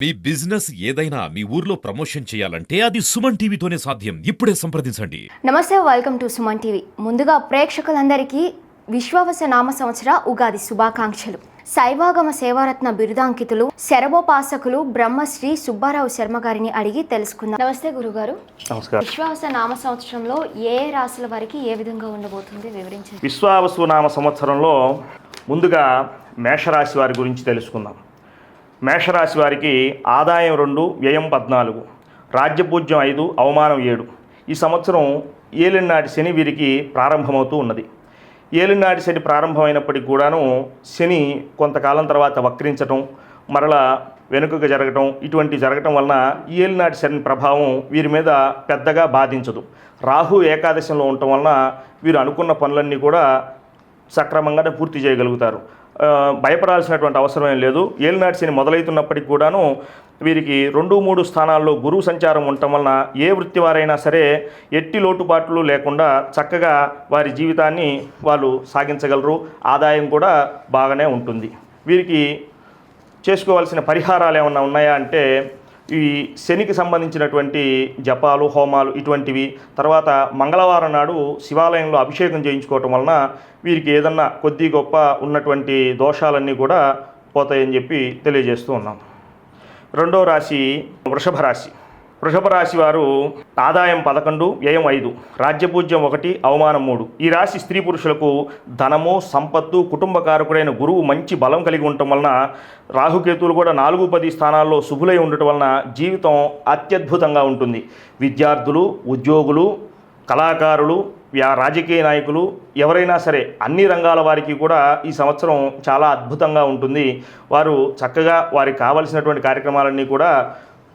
మీ business ఏదైనా మీ ఊర్లో promotion చేయాలంటే అది సుమన్ టీవీతోనే సాధ్యం. ఇప్పుడే సంప్రదించండి. నమస్తే, వెల్కమ్ టు సుమన్ టీవీ. ముందుగా ప్రేక్షకులందరికీ విశ్వావస నామ సంవత్సర ఉగాది శుభాకాంక్షలు. శైవాగమ సేవారత్న బిరుదాంకితులు శరభోపాసకులు బ్రహ్మశ్రీ సుబ్బారావు శర్మ గారిని అడిగి తెలుసుకుందాం. నమస్తే గురుగారు. నమస్కారం. విశ్వావస నామ సంవత్సరంలో ఏ రాశుల వారికి ఏ విధంగా ఉండబోతుంది వివరించండి. విశ్వావసు నామ సంవత్సరంలో ముందుగా మేషరాశి వారి గురించి తెలుసుకుందాం. మేషరాశి వారికి ఆదాయం 2, వ్యయం 14, రాజ్యపూజ్యం 5, అవమానం 7. ఈ సంవత్సరం ఏలినాటి శని వీరికి ప్రారంభమవుతూ ఉన్నది. ఏలినాటి శని ప్రారంభమైనప్పటికీ కూడాను శని కొంతకాలం తర్వాత వక్రించటం, మరలా వెనుకకు జరగటం, ఇటువంటి జరగటం వలన ఏలినాటి శని ప్రభావం వీరి మీద పెద్దగా బాధించదు. రాహు ఏకాదశంలో ఉండటం వలన వీరు అనుకున్న పనులన్నీ కూడా సక్రమంగానే పూర్తి చేయగలుగుతారు. భయపడాల్సినటువంటి అవసరం ఏం లేదు. ఏలినాటి శని మొదలవుతున్నప్పటికీ కూడాను వీరికి 2, 3 స్థానాల్లో గురువు సంచారం ఉండటం వలన ఏ వృత్తి వారైనా సరే ఎట్టి లోటుపాట్లు లేకుండా చక్కగా వారి జీవితాన్ని వాళ్ళు సాగించగలరు. ఆదాయం కూడా బాగానే ఉంటుంది. వీరికి చేసుకోవాల్సిన పరిహారాలు ఏమన్నా ఉన్నాయా అంటే ఈ శనికి సంబంధించినటువంటి జపాలు, హోమాలు ఇటువంటివి, తర్వాత మంగళవారం నాడు శివాలయంలో అభిషేకం చేయించుకోవటం వలన వీరికి ఏదన్నా కొద్ది గొప్ప ఉన్నటువంటి దోషాలన్నీ కూడా పోతాయని చెప్పి తెలియజేస్తూ ఉన్నాం. రెండో రాశి వృషభ రాశి. వృషభ రాశి వారు ఆదాయం 11, వ్యయం 5, రాజ్యపూజ్యం 1, అవమానం 3. ఈ రాశి స్త్రీ పురుషులకు ధనము, సంపత్తు, కుటుంబకారకుడైన గురువు మంచి బలం కలిగి ఉండటం వలన, రాహుకేతువులు కూడా 4, 10 స్థానాల్లో శుభులై ఉండటం వలన జీవితం అత్యద్భుతంగా ఉంటుంది. విద్యార్థులు, ఉద్యోగులు, కళాకారులు, రాజకీయ నాయకులు ఎవరైనా సరే అన్ని రంగాల వారికి కూడా ఈ సంవత్సరం చాలా అద్భుతంగా ఉంటుంది. వారు చక్కగా వారికి కావలసినటువంటి కార్యక్రమాలన్నీ కూడా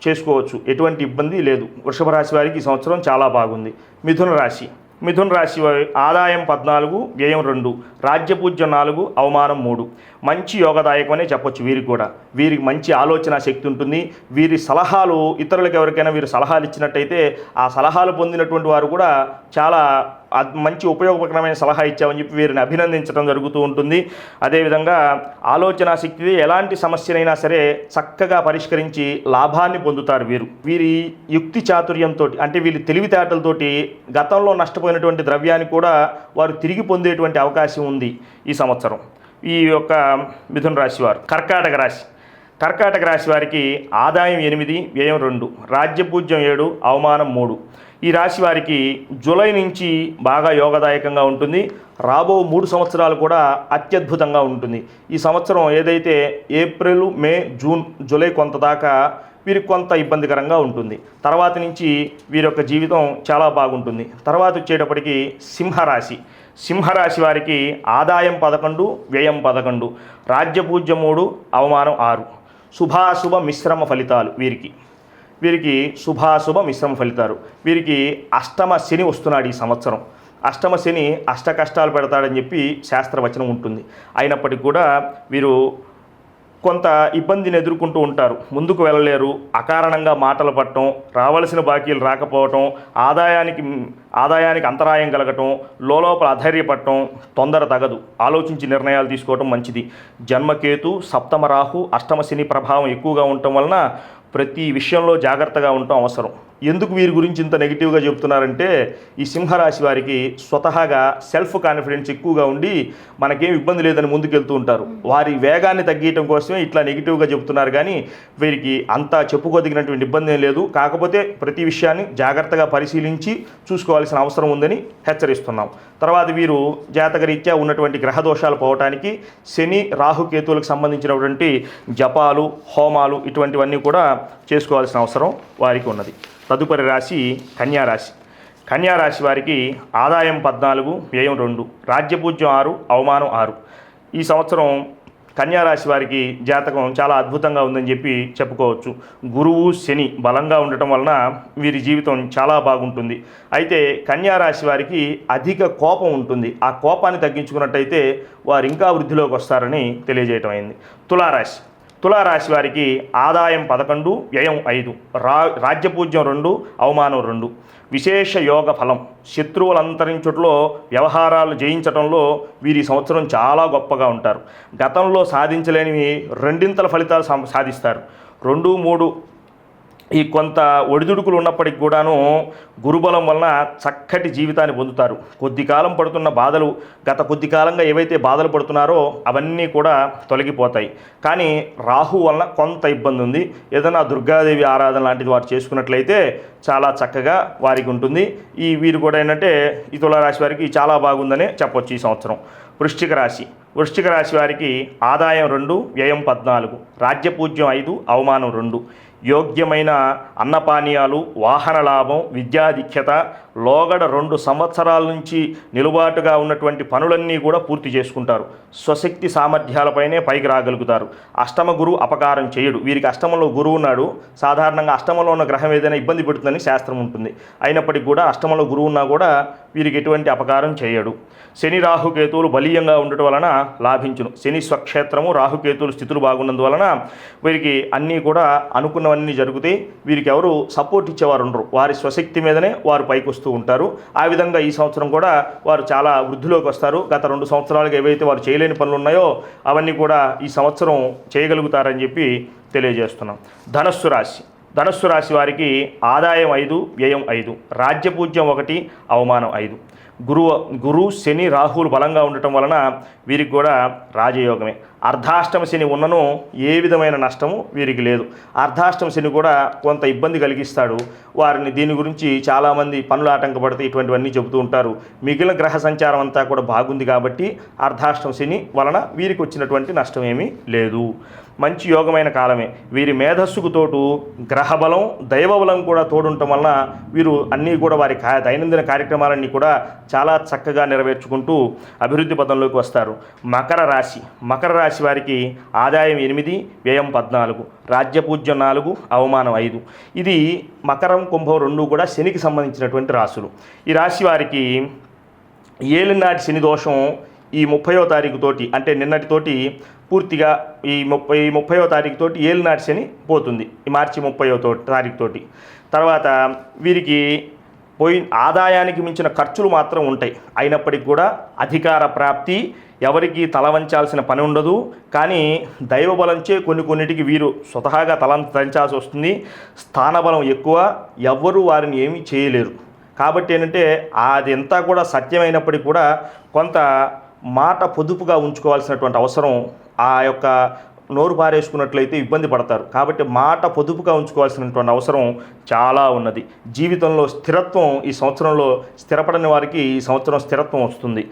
చేసుకోవచ్చు. ఎటువంటి ఇబ్బంది లేదు. వృషభ రాశి వారికి ఈ సంవత్సరం చాలా బాగుంది. మిథున రాశి. మిథున రాశి వారి ఆదాయం 14, వ్యయం 2, రాజ్యపూజ్యం 4, అవమానం 3. మంచి యోగదాయకమనే చెప్పొచ్చు. వీరికి కూడా వీరికి మంచి ఆలోచన శక్తి ఉంటుంది. వీరి సలహాలు ఇతరులకు ఎవరికైనా వీరు సలహాలు ఇచ్చినట్టయితే ఆ సలహాలు పొందినటువంటి వారు కూడా చాలా మంచి ఉపయోగకరమైన సలహా ఇచ్చామని చెప్పి వీరిని అభినందించడం జరుగుతూ ఉంటుంది. అదేవిధంగా ఆలోచన శక్తి ఎలాంటి సమస్యనైనా సరే చక్కగా పరిష్కరించి లాభాన్ని పొందుతారు. వీరి యుక్తి చాతుర్యంతో అంటే వీరి తెలివితేటలతోటి గతంలో నష్టపోయినటువంటి ద్రవ్యాన్ని కూడా వారు తిరిగి పొందేటువంటి అవకాశం ఉంది ఈ సంవత్సరం. ఈ యొక్క మిథున రాశి వారు. కర్కాటక రాశి. కర్కాటక రాశి వారికి ఆదాయం 8, వ్యయం 2, రాజ్యపూజ్యం 7, అవమానం 3. ఈ రాశి వారికి జూలై నుంచి బాగా యోగదాయకంగా ఉంటుంది. రాబో 3 సంవత్సరాలు కూడా అత్యద్భుతంగా ఉంటుంది. ఈ సంవత్సరం ఏదైతే ఏప్రిల్, మే, జూన్, జూలై కొంత దాకా వీరికి కొంత ఇబ్బందికరంగా ఉంటుంది. తర్వాత నుంచి వీరి యొక్క జీవితం చాలా బాగుంటుంది. తర్వాత వచ్చేటప్పటికి సింహరాశి. సింహరాశి వారికి ఆదాయం 11, వ్యయం 11, రాజ్యపూజ్యం 3, అవమానం 6. శుభాశుభ మిశ్రమ ఫలితాలు వీరికి శుభాశుభ మిశ్రమ ఫలితాలు. వీరికి అష్టమ శని వస్తున్నాడు ఈ సంవత్సరం. అష్టమ శని అష్ట కష్టాలు పెడతాడని చెప్పి శాస్త్రవచనం ఉంటుంది. అయినప్పటికీ కూడా వీరు కొంత ఇబ్బందిని ఎదుర్కొంటూ ఉంటారు. ముందుకు వెళ్ళలేరు. అకారణంగా మాటలు పడటం, రావాల్సిన బాకీలు రాకపోవటం, ఆదాయానికి అంతరాయం కలగటం, లోపల అధైర్యపడటం తొందర తగదు. ఆలోచించి నిర్ణయాలు తీసుకోవటం మంచిది. జన్మకేతు, సప్తమ రాహు, అష్టమ శని ప్రభావం ఎక్కువగా ఉండటం వలన ప్రతి విషయంలో జాగ్రత్తగా ఉండటం అవసరం. ఎందుకు వీరి గురించి ఇంత నెగిటివ్గా చెప్తున్నారంటే ఈ సింహరాశి వారికి స్వతహాగా సెల్ఫ్ కాన్ఫిడెన్స్ ఎక్కువగా ఉండి మనకేం ఇబ్బంది లేదని ముందుకెళ్తూ ఉంటారు. వారి వేగాన్ని తగ్గించడం కోసమే ఇట్లా నెగిటివ్గా చెప్తున్నారు. కానీ వీరికి అంతా చెప్పుకోదగినటువంటి ఇబ్బంది ఏం లేదు. కాకపోతే ప్రతి విషయాన్ని జాగ్రత్తగా పరిశీలించి చూసుకోవాల్సిన అవసరం ఉందని హెచ్చరిస్తున్నాం. తర్వాత వీరు జాతకరీత్యా ఉన్నటువంటి గ్రహ దోషాలు పోవటానికి శని, రాహుకేతువులకు సంబంధించినటువంటి జపాలు, హోమాలు ఇటువంటివన్నీ కూడా చేసుకోవాల్సిన అవసరం వారికి ఉన్నది. తదుపరి రాశి కన్యారాశి. కన్యారాశి వారికి ఆదాయం 14, వ్యయం 2, రాజ్యపూజ్యం 6, అవమానం 6. ఈ సంవత్సరం కన్యారాశి వారికి జాతకం చాలా అద్భుతంగా ఉందని చెప్పి చెప్పుకోవచ్చు. గురువు, శని బలంగా ఉండటం వలన వీరి జీవితం చాలా బాగుంటుంది. అయితే కన్యారాశి వారికి అధిక కోపం ఉంటుంది. ఆ కోపాన్ని తగ్గించుకున్నట్టయితే వారు ఇంకా వృద్ధిలోకి వస్తారని తెలియజేయటం అయింది. తులారాశి. తులారాశి వారికి ఆదాయం 11, వ్యయం 5, రాజ్యపూజ్యం 2, అవమానం 2. విశేష యోగ ఫలం. శత్రువులు అంతరించుట్లో వ్యవహారాలు జయించడంలో వీరి సంవత్సరం చాలా గొప్పగా ఉంటారు. గతంలో సాధించలేనివి రెండింతల ఫలితాలు సాధిస్తారు. 2, 3 ఈ కొంత ఒడిదుడుకులు ఉన్నప్పటికి కూడాను గురుబలం వలన చక్కటి జీవితాన్ని పొందుతారు. కొద్ది కాలం పడుతున్న బాధలు, గత కొద్ది కాలంగా ఏవైతే బాధలు పడుతున్నారో అవన్నీ కూడా తొలగిపోతాయి. కానీ రాహు వలన కొంత ఇబ్బంది ఉంది. ఏదైనా దుర్గాదేవి ఆరాధన లాంటిది వారు చేసుకున్నట్లయితే చాలా చక్కగా వారికి ఉంటుంది. వీరు కూడా ఏంటంటే ఈ తులారాశి వారికి చాలా బాగుందనే చెప్పొచ్చు ఈ సంవత్సరం. వృశ్చిక రాశి వారికి ఆదాయం 2, వ్యయం 14, రాజ్యపూజ్యం 5, అవమానం 2. యోగ్యమైన అన్నపానీయాలు, వాహన లాభం, విద్యాధిక్యత, లోగడ 2 సంవత్సరాల నుంచి నిలుబాటుగా ఉన్నటువంటి పనులన్నీ కూడా పూర్తి చేసుకుంటారు. స్వశక్తి సామర్థ్యాలపైనే పైకి రాగలుగుతారు. అష్టమ గురువు అపకారం చేయడు. వీరికి అష్టమంలో గురువు ఉన్నాడు. సాధారణంగా అష్టమంలో ఉన్న గ్రహం ఏదైనా ఇబ్బంది పెడుతుందని శాస్త్రం ఉంటుంది. అయినప్పటికీ కూడా అష్టమంలో గురువు ఉన్నా కూడా వీరికి ఎటువంటి అపకారం చేయడు. శని రాహుకేతువులు బలీయంగా ఉండటం వలన లాభించును. శని స్వక్షేత్రము, రాహుకేతువులు స్థితులు బాగున్నందువలన వీరికి అన్నీ కూడా అనుకున్నవన్నీ జరుగుతాయి. వీరికి ఎవరు సపోర్ట్ ఇచ్చేవారు ఉండరు. వారి స్వశక్తి మీదనే వారు పైకి వస్తూ ఉంటారు. ఆ విధంగా ఈ సంవత్సరం కూడా వారు చాలా వృద్ధిలోకి వస్తారు. గత 2 సంవత్సరాలుగా ఏవైతే వారు చేయలేని పనులు ఉన్నాయో అవన్నీ కూడా ఈ సంవత్సరం చేయగలుగుతారని చెప్పి తెలియజేస్తున్నాం. ధనస్సు రాశి వారికి ఆదాయం 5, వ్యయం 5, రాజ్యపూజ్యం 1, అవమానం 5. గురు శని రాహువులు బలంగా ఉండటం వలన వీరికి కూడా రాజయోగమే. అర్ధాష్టమ శని ఉన్నను ఏ విధమైన నష్టము వీరికి లేదు. అర్ధాష్టమ శని కూడా కొంత ఇబ్బంది కలిగిస్తాడు వారిని. దీని గురించి చాలామంది పనులు ఆటంకపడితే ఇటువంటివన్నీ చెబుతూ ఉంటారు. మిగిలిన గ్రహ సంచారం అంతా కూడా బాగుంది కాబట్టి అర్ధాష్టమ శని వలన వీరికి వచ్చినటువంటి నష్టం ఏమీ లేదు. మంచి యోగమైన కాలమే. వీరి మేధస్సుకు తోడు గ్రహబలం, దైవబలం కూడా తోడుండటం వలన వీరు అన్నీ కూడా వారి దైనందిన కార్యక్రమాలన్నీ కూడా చాలా చక్కగా నెరవేర్చుకుంటూ అభివృద్ధి పదంలోకి వస్తారు. మకర రాశి వారికి ఆదాయం 8, వ్యయం 14, రాజ్యపూజ్యం 4, అవమానం 5. ఇది మకరం, కుంభం 2 కూడా శనికి సంబంధించినటువంటి రాశులు. ఈ రాశి వారికి ఏలినాటి శని దోషం ఈ 30వ తారీఖు తోటి, అంటే నిన్నటితోటి పూర్తిగా ఈ 30వ తారీఖు తోటి ఏలినాటి శని పోతుంది. ఈ మార్చి 30వ తారీఖు తోటి. తర్వాత వీరికి ఆదాయానికి మించిన ఖర్చులు మాత్రం ఉంటాయి. అయినప్పటికీ కూడా అధికార ప్రాప్తి, ఎవరికి తల వంచాల్సిన పని ఉండదు. కానీ దైవబలంచే కొన్నిటికి వీరు స్వతహాగా తలంచాల్సి వస్తుంది. స్థానబలం ఎక్కువ, ఎవ్వరూ వారిని ఏమీ చేయలేరు. కాబట్టి ఏంటంటే అది అంతా కూడా సత్యమైనప్పటికీ కూడా కొంత మాట పొదుపుగా ఉంచుకోవాల్సినటువంటి అవసరం, ఆ యొక్క నోరు పారేసుకున్నట్లయితే ఇబ్బంది పడతారు. కాబట్టి మాట పొదుపుగా ఉంచుకోవాల్సినటువంటి అవసరం చాలా ఉన్నది. జీవితంలో స్థిరత్వం ఈ సంవత్సరంలో స్థిరపడని వారికి ఈ సంవత్సరం స్థిరత్వం వస్తుంది.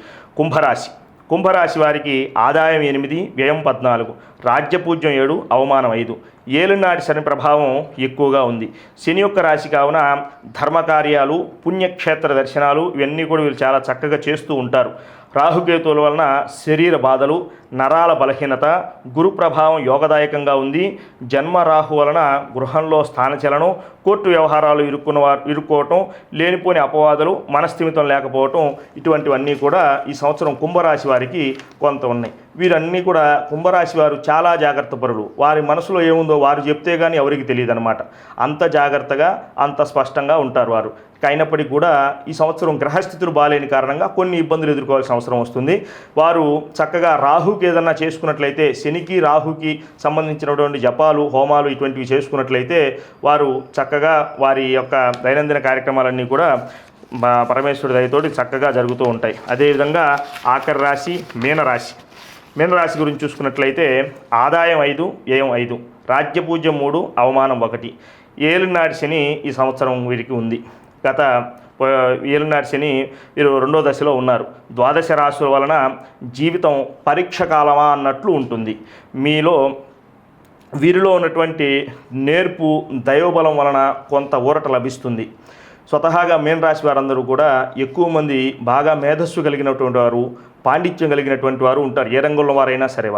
కుంభరాశి వారికి ఆదాయం 8, వ్యయం 14, రాజ్యపూజ్యం 7, అవమానం 5. ఏలినాటి శని ప్రభావం ఎక్కువగా ఉంది. శని యొక్క రాశి కావున ధర్మకార్యాలు, పుణ్యక్షేత్ర దర్శనాలు ఇవన్నీ కూడా వీళ్ళు చాలా చక్కగా చేస్తూ ఉంటారు. రాహుకేతువుల వలన శరీర బాధలు, నరాల బలహీనత, గురు ప్రభావం యోగదాయకంగా ఉంది. జన్మ రాహు వలన గృహంలో స్థానచలనం, కోర్టు వ్యవహారాలు ఇరుక్కోవటం, లేనిపోని అపవాదులు, మనస్థిమితం లేకపోవటం ఇటువంటివన్నీ కూడా ఈ సంవత్సరం కుంభరాశి వారికి కొంత ఉన్నాయి. వీరన్నీ కూడా కుంభరాశి వారు చాలా జాగ్రత్త పరులు. వారి మనసులో ఏముందో వారు చెప్తే కానీ ఎవరికి తెలియదు అనమాట. అంత జాగ్రత్తగా, అంత స్పష్టంగా ఉంటారు వారు. అయినప్పటికీ కూడా ఈ సంవత్సరం గ్రహస్థితులు బాలేని కారణంగా కొన్ని ఇబ్బందులు ఎదుర్కోవాల్సిన అవసరం వస్తుంది. వారు చక్కగా రాహుకి ఏదన్నా చేసుకున్నట్లయితే, శనికి రాహుకి సంబంధించినటువంటి జపాలు, హోమాలు ఇటువంటివి చేసుకున్నట్లయితే వారు చక్కగా వారి యొక్క దైనందిన కార్యక్రమాలన్నీ కూడా పరమేశ్వరుడి దయతోటి చక్కగా జరుగుతూ ఉంటాయి. అదేవిధంగా ఆఖరి రాశి మీనరాశి గురించి చూసుకున్నట్లయితే ఆదాయం 5, వ్యయం 5, రాజ్యపూజ్యం 3, అవమానం 1. ఏలినాటి శని ఈ సంవత్సరం వీరికి ఉంది. గత ఏలినాటి శని వీరు 2వ దశలో ఉన్నారు. ద్వాదశ రాశుల వలన జీవితం పరీక్ష కాలమా అన్నట్లు ఉంటుంది. వీరిలో ఉన్నటువంటి నేర్పు, దైవబలం వలన కొంత ఊరట లభిస్తుంది. స్వతహాగా మీనరాశి వారందరూ కూడా ఎక్కువ మంది బాగా మేధస్సు కలిగినటువంటి వారు, పాండిత్యం కలిగినటువంటి వారు ఉంటారు. ఏ రంగంలో వారైనా సరే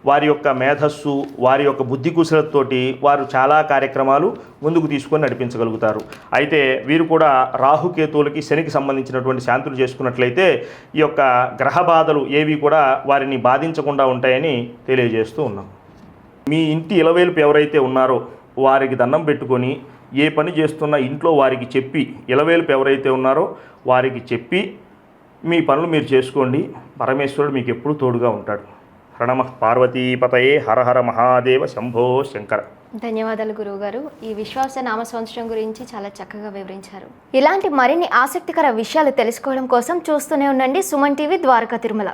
వారి యొక్క మేధస్సు, వారి యొక్క బుద్ధి కుశలతోటి వారు చాలా కార్యక్రమాలు ముందుకు తీసుకొని నడిపించగలుగుతారు. అయితే వీరు కూడా రాహుకేతువులకి, శనికి సంబంధించినటువంటి శాంతులు చేసుకున్నట్లయితే ఈ యొక్క గ్రహ బాధలు ఏవి కూడా వారిని బాధించకుండా ఉంటాయని తెలియజేస్తూ ఉన్నాం. మీ ఇంటి ఇలవేలుపు ఎవరైతే ఉన్నారో వారికి దండం పెట్టుకొని, ఏ పని చేస్తున్నా ఇంట్లో వారికి చెప్పి, ఇలవేలుపు ఎవరైతే ఉన్నారో వారికి చెప్పి మీ పనులు మీరు చేసుకోండి. పరమేశ్వరుడు మీకు ఎప్పుడు తోడుగా ఉంటాడు. హర నమః పార్వతీపతయే, హర హర మహాదేవ, శంభో శంకర. ధన్యవాదాలు గురువుగారు. ఈ విశ్వాస నామ సంవత్సరం గురించి చాలా చక్కగా వివరించారు. ఇలాంటి మరిన్ని ఆసక్తికర విషయాలు తెలుసుకోవడం కోసం చూస్తూనే ఉండండి సుమన్ టీవీ ద్వారకా తిరుమల.